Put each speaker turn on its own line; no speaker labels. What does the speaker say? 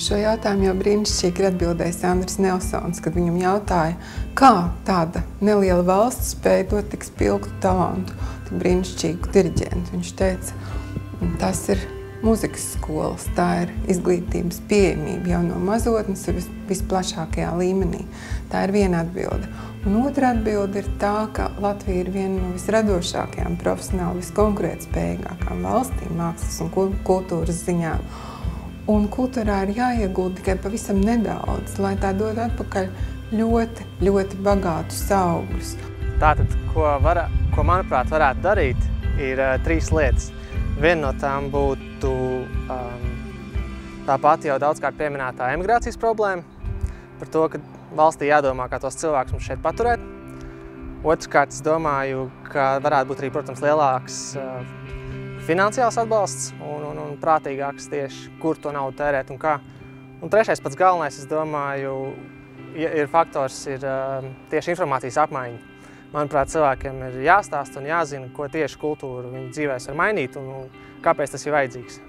Šo jautājumu jau brīnišķīgi ir atbildējis Andris Nelsons, kad viņam jautāja, kā tāda neliela valsts spēja dot tik spilgtu talantu, tik brīnišķīgu diriģentu. Viņš teica, tas ir mūzikas skolas, tā ir izglītības pieejamība jau no mazotnes visplašākajā līmenī. Tā ir viena atbilde. Un otra atbilde ir tā, ka Latvija ir viena no visradošākajām, profesionāli viskonkurētspējīgākām valstīm mākslas un kultūras ziņā. Un kultūrā ir jāiegulda tikai pavisam nedaudz, lai tā dod atpakaļ ļoti, ļoti bagātus augļus.
Tātad, ko manuprāt varētu darīt, ir 3 lietas. Viena no tām būtu tāpat jau daudzkārt pieminētā emigrācijas problēma, par to, ka valstī jādomā, kā tos cilvēkus mums šeit paturēt. Otrkārt, es domāju, ka varētu būt arī, protams, lielāks finansiāls atbalsts un prātīgāks tieši, kur to naudu tērēt un kā. Un trešais, pats galvenais, es domāju, faktors ir tieši informācijas apmaiņa. Manuprāt, cilvēkiem ir jāstāsta un jāzina, ko tieši kultūra viņu dzīvēs var mainīt un kāpēc tas ir vajadzīgs.